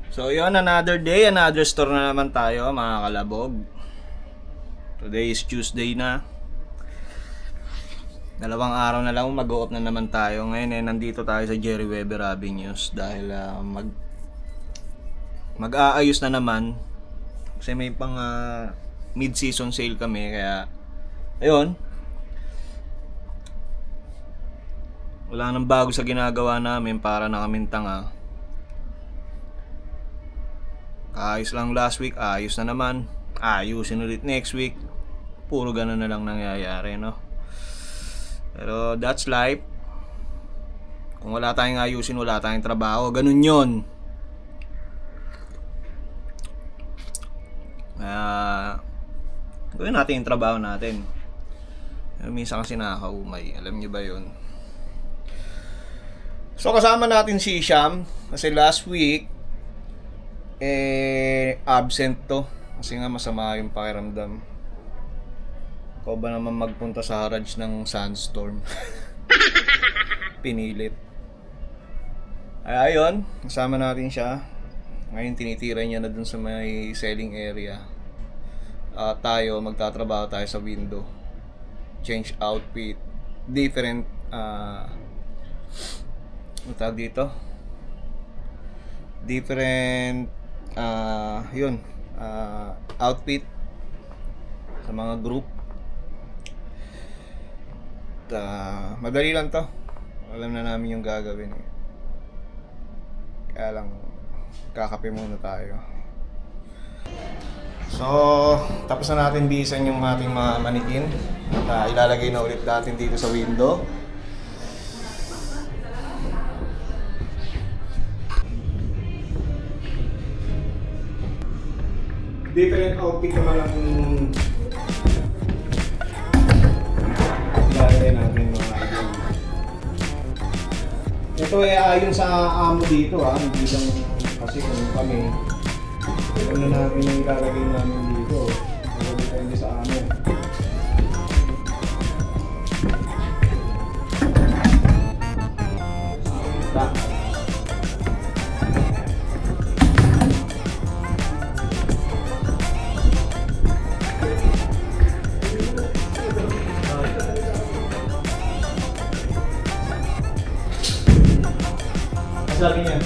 So yun, another day, another store na naman tayo mga kalabog. Today is Tuesday na. Dalawang araw na lang mag-o-off na naman tayo. Ngayon nandito tayo sa Jerry Weber Avenues dahil mag-aayos na naman. Kasi may pang mid-season sale kami, kaya ayun. Wala nang bago sa ginagawa namin, para na kaming tanga. Ayos lang last week, ayos na naman. Ayusin ulit next week. Puro ganun na lang nangyayari, no? Pero that's life. Kung wala tayong ayusin, wala tayong trabaho. Ganun yun. Gawin natin yung trabaho natin. Pero minsan kasi nakakaumay. Alam niyo ba yun? So kasama natin si Sham. Kasi last week absent to. Kasi nga masama yung pakiramdam. Ikaw ba naman magpunta sa garage ng Sandstorm? Pinilit. Ay ayun, kasama natin siya. Ngayon tinitira niya na dun sa may selling area. Tayo, magtatrabaho tayo sa window. Change outfit. Different tawag dito? Different outfit sa mga group. Madali lang to. Alam na namin yung gagawin. Kaya lang kakape muna tayo. So, tapos na natin bisan yung ating mga manikin. At ilalagay na ulit natin dito sa window. Different outfit naman ang ilalagay natin mga idol. Ito ay ayon sa amo dito hindi lang kasi kung kami ano namin yung ilalagay namin dito. Pero depende sa amo. Sabi niya.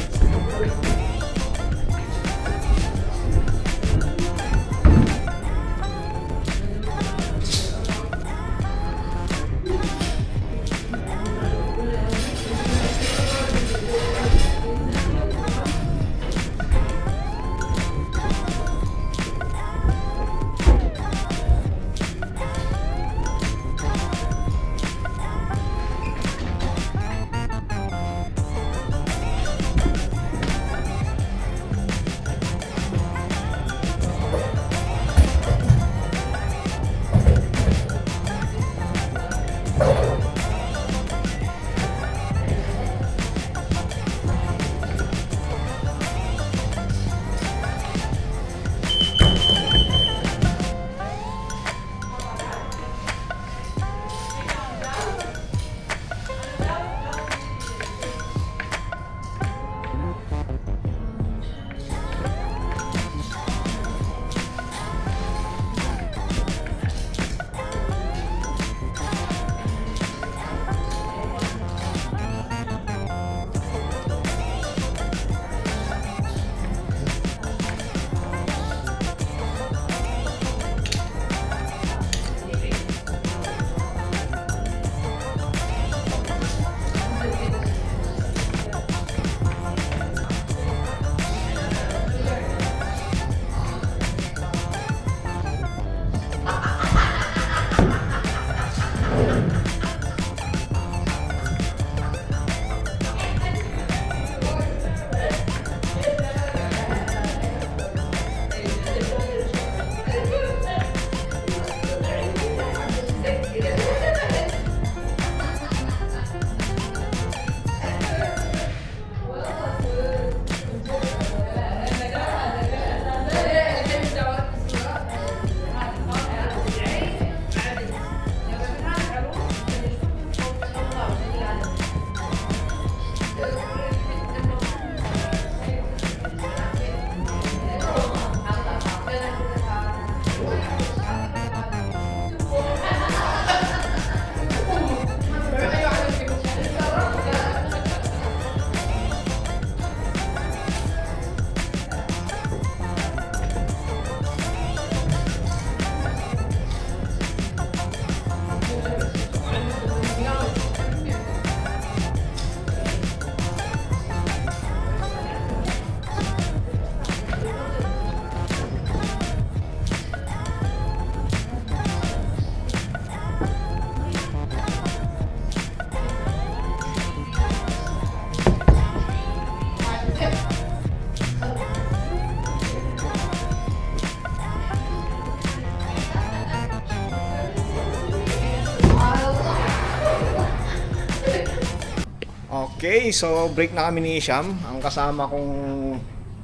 Okay, so break na kami ni Isham. Ang kasama kong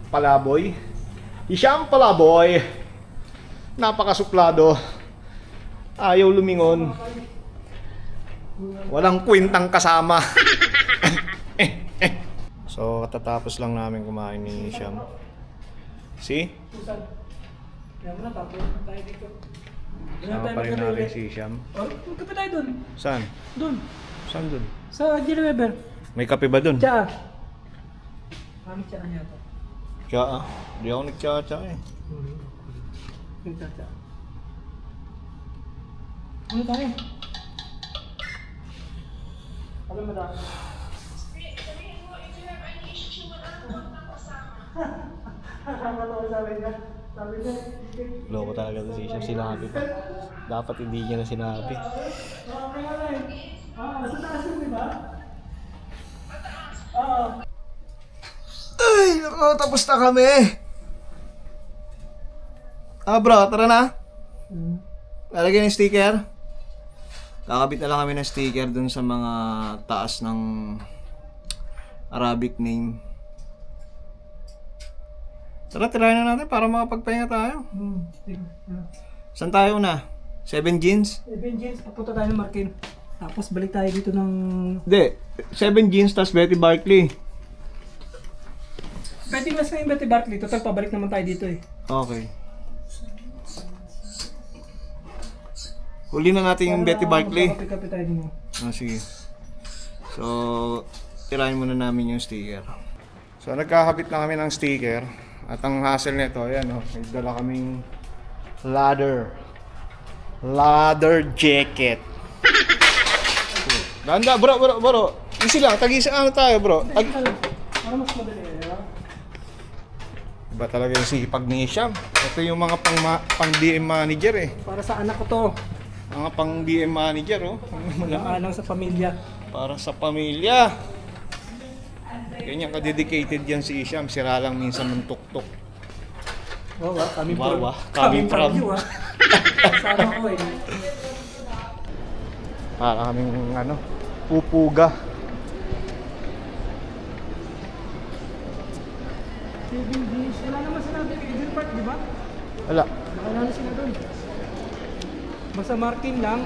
palaboy. Isham palaboy. Napakasuplado. Ayaw lumingon. Walang kwentang kasama. So, katatapos lang namin kumain ni Isham. See? Sama pa rin natin si Isham. Magkape tayo dun. Saan? Dun. Saan dun? Sa Jerry Weber. May kape ba dun? Tsaa. Kami tsaa niya to. Tsaa? Di ako nagtsaa-tsaa eh. Tsaa. Ano tayo? Alam mo tayo? Sabihin mo, if you have any issue, wala naman ang kasama. Sabi niya. Loko talaga to si Isham. Sinabi pa. Dapat hindi niya na sinabi. Sa taas yun, di ba? Ay, tapos na kami. Bro, tara na. Lalagyan ng sticker. Kakabit na lang kami ng sticker dun sa mga taas ng Arabic name. Tara, tirahin na natin para makapagpahinga tayo. Saan tayo na? 7 Jeans? 7 Jeans, papunta tayo ng Markin. Tapos balik tayo dito ng... Hindi, 7 Jeans tas Betty Barkley. Betty mas na yung Betty Barkley. Total, pabalik naman tayo dito eh. Okay. Huli na natin yung Betty Barkley. Magkakape tayo din mo. Sige. So, tirahin muna namin yung sticker. So, nagkakabit na kami ng sticker. At ang hassle nito, ayan o. May dala kaming leather jacket. Ganda, bro. Easy lang, tag-isa ano tayo, bro. Para mas madali eh. Iba talaga yung sipag ni Isham. Ito yung mga pang DM manager eh. Para sa anak ko to. Mga pang DM manager oh. Alang sa pamilya. Para sa pamilya. Ganyan ka-dedicated yan si Isham. Sira lang minsan ng tuktok. Wow, coming from you ah. Sama ko eh. Para kaming ano, pupuga. Wala naman sinabi kay Edwin Park, di ba? Wala. Nakalala sila doon. Basta marking lang.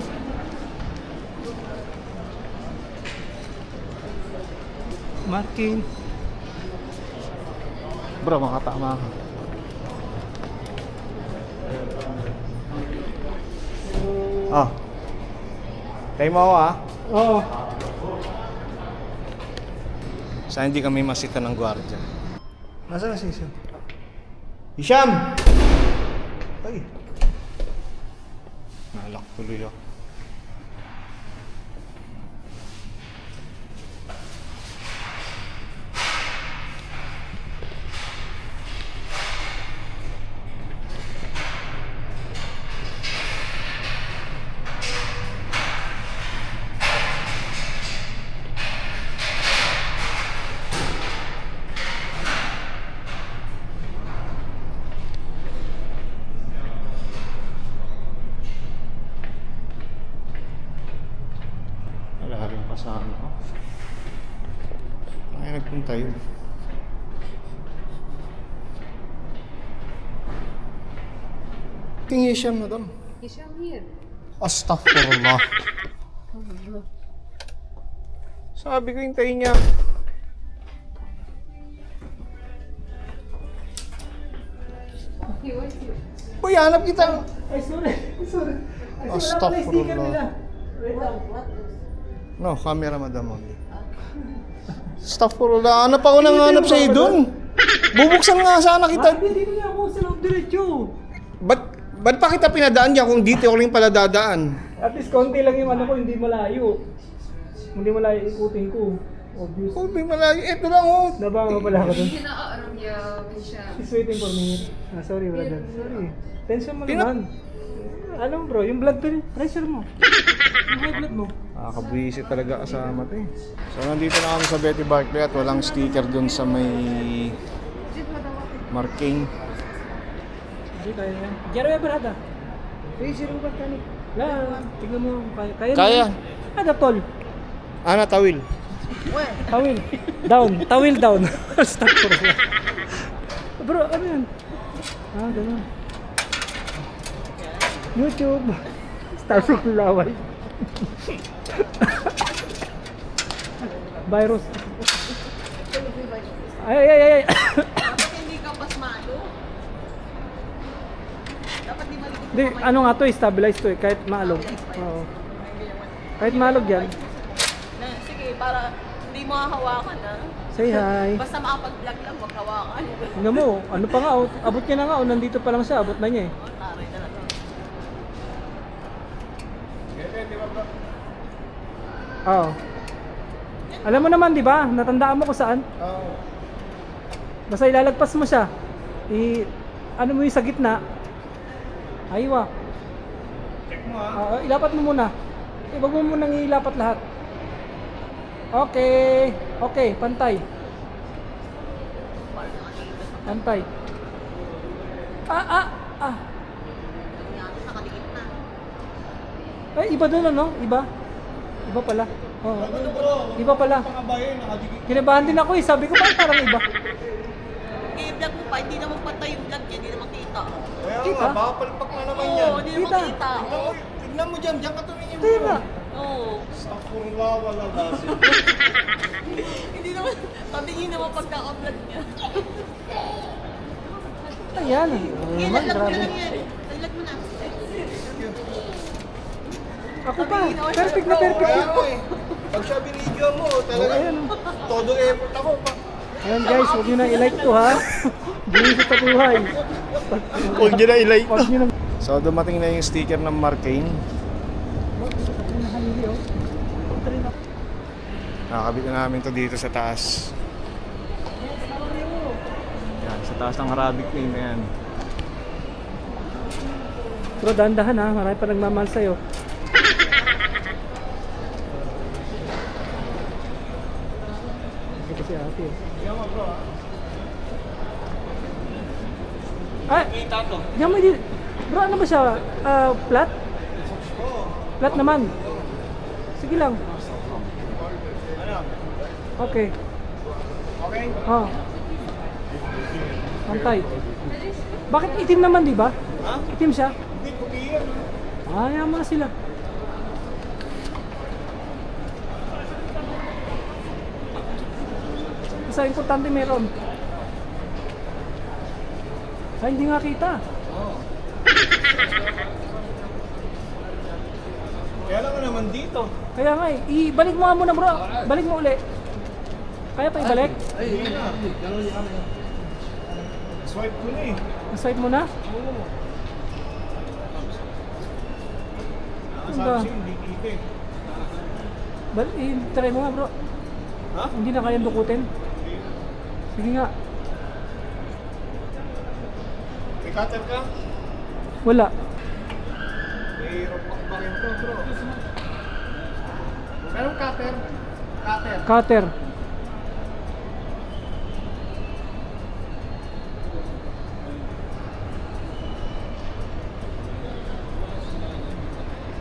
Marking. Bro, makatama ka. Tayo mo ako Oo. Sana hindi kami masita ng gwardiya. Nasaan si Isham? Isham! Ay! Nalak tuloy ako. Kasama ko. Ay, nagpunta yun. King Isham na doon. Isham here. Astaghfirullah. Sabi ko hintayin niya. Uy, hanap kita. Ay, sorry. Astaghfirullah. Wait lang. No, camera madam only. Astaghfirullah. Hanap ako nang hanap sa'yo dun. Bubuksan nga sana kita. Hindi na ako sa loob diretso. Ba't pa kita pinadaan niya kung dito ako lang pala dadaan? At least konti lang yung ano ko, hindi malayo. Hindi malayo ikutin ko. Obvious. Oh, may malayo. Eto lang oh. Nabanga pala ako dun. Siya. He's waiting for me. Sorry brother. Sorry. Tension mo naman. Alam bro, yung blood pressure mo. Yung high blood mo. Nakakabwisit talaga kasama to eh. So nandito na kami sa Betty Barkley at walang sticker dun sa may marking. Hindi kaya yan. Jero brada. Zero ba tani? Tignan mo kung kaya. Kaya. Ada tol. Ana tawil. Tawil. Down. Tawil down. Astagfirullah. Bro, ano yan? Ah, ganun. YouTube. Starfruit laway. Virus. Ay. Dapat hindi ka pasmado. Dapat di malikot Di, ano nga to, stabilize to eh, kahit maalog. Oo. Kahit maalog yan. Sige, para hindi mo hahawakan na. Say hi. Basta makapag-vlog lang, wag hawakan. Tingnan mo, ano pa nga, oh, abot niya na nga, oh, nandito pa lang siya, abot na niya eh. Taray talaga. Oo. Alam mo naman, di ba? Natandaan mo kung saan? Oo. Basta ilalagpas mo siya. Ano mo yung sa gitna? Aywa. Check mo ha. Ilapat mo muna. Wag mo munang ilapat lahat. Okay. Okay, pantay. Pantay. Ah. Nakadikit na. Ay, iba doon ano? Iba? Iba pala. Oo. Iba pala. Pangabayin, nakadikit. Kinabahan din ako eh. Sabi ko parang iba. I-vlog mo pa, hindi naman patay yung vlog niya, hindi naman kita. Kaya Kita? nga, baka palpak na naman yan. Oo, hindi naman Kita. kita. Tignan mo dyan ka tumingin mo. Tira. Oo. Astaghfirullah, wala lasi. Hindi naman, patingin naman pagkaka-vlog niya. Ayan. Sige, Naman, lag mo grabe. lang yan. Lag mo na. Ako pa. Perfect na perfect. Kaya nga eh. Pag siya binidyo mo, talagang todo effort ako pa. Ayan guys, huwag nyo na i-like to ha. Buhay sa tabuhay. Huwag nyo na i-like Huwag nyo na. So dumating na yung sticker ng Marcaine. Nakakabit na namin to dito sa taas. Yan, sa taas ng Arabic name yan. Pero dahan-dahan ha, marami pa nagmamahal sa'yo. Ito si ate. Yan mo bro. Ay! Yan mo di. Bro, ano ba siya? Flat? Flat naman. Sige lang. Ano? Okay. Okay? Oh. Pantay. Bakit itim naman, di ba? Ha? Itim siya. Hindi, puti yan. Ayaw mga sila. Basta importante meron. Sa hindi nga kita. Kaya lang naman dito. Kaya nga eh, ibalik mo nga muna bro. Balik mo uli. Kaya pa ibalik? Hindi na. Swipe ko na eh. Swipe mo na? Oo. Ano Sabi ba? siya, hindi kita eh. Try mo nga bro. Ha? Hindi na kayang dukutin. Sige nga. May cutter ka? Wala. May ropak pa rin to bro. Merong cutter? Cutter. Cutter.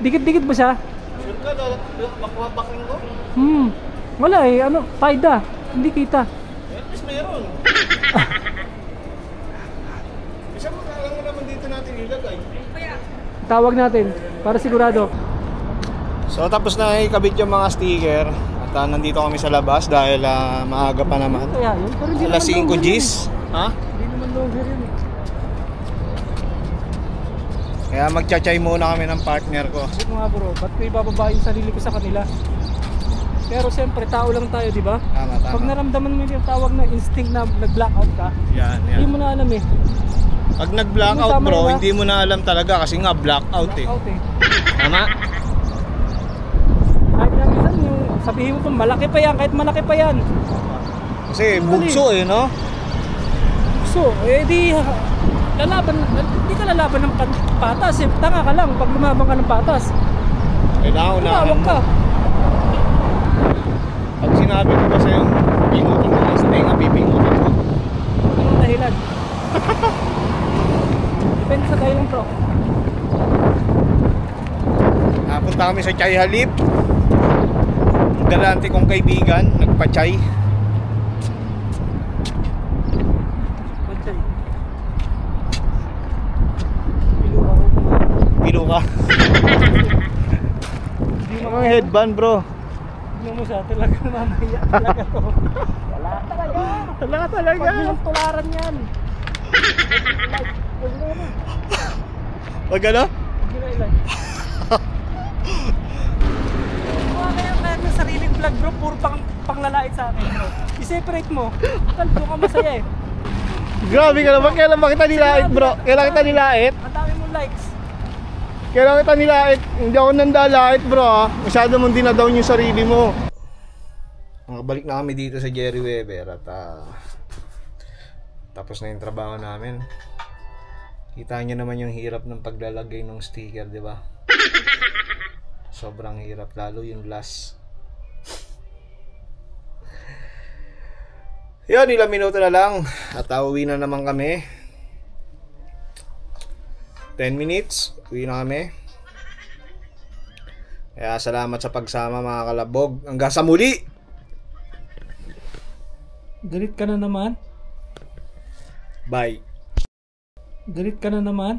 Dikit-dikit ba siya? Sure ka, bakwabakin ko? Wala eh. Ano? Paida. Hindi kita. At least meron. Isa mo ka lang naman dito natin ilagay. Tawag natin. Para sigurado. So tapos na ikabit yung mga sticker. At nandito kami sa labas dahil maaga pa naman. Kaya yun. Pero hindi Alas naman 5 longer Gs. yun Ha? eh. Hindi naman longer yun eh. Kaya magcha-chay muna kami ng partner ko. Bakit nga bro, ba't ko ibababa yung sarili ko sa kanila? Pero siyempre, tao lang tayo, di ba? Tama, tama. Pag naramdaman mo yung tawag na instinct na nag-blackout ka, Yan, hindi yan. mo na alam eh. Pag nag-blackout Tama bro, yun, ha? hindi mo na alam talaga kasi nga blackout eh. Blackout eh. Tama? Kahit na minsan yung sabihin mo pa, malaki pa yan, kahit malaki pa yan. Kasi bugso eh, no? So, di lalaban, hindi ka lalaban ng patas eh. Tanga ka lang pag lumabang ka ng patas. Kailangan unahan Tumawag mo. ka. Pag sinabi ko ba sa'yo, pingutin mo lang sa tenga, pipingutin mo. Anong dahilan? Depende sa dahilan bro. Napunta kami sa Chai Halip. galante kong kaibigan, nagpachay. Pantay. Pilo ako. Pilo ka. Mga headband bro. Tignan mo siya, talaga mamaya talaga to. Wala talaga. Wala talaga. Pag nilang tularan yan. Wag ano? Huwag nila ilan. Mukha kaya ng sariling vlog bro, puro panglalait sa akin bro. I-separate mo. Doon ka masaya eh. Grabe ka naman, kailan ba kita nilait bro? Kailan kita nilait? Ang dami mong likes. Kailan kita nilait? Hindi ako nandalait bro ha. Masyado mong dinadown yung sarili mo. Nakabalik na kami dito sa Jerry Weber at tapos na yung trabaho namin. Kita nyo naman yung hirap ng paglalagay ng sticker, di ba? Sobrang hirap, lalo yung glass. Yun, ilang minuto na lang at uuwi na naman kami. 10 minutes, uwi na kami. Kaya salamat sa pagsama mga kalabog. Hanggang sa muli! Galit ka na naman? Bye! Galit ka na naman?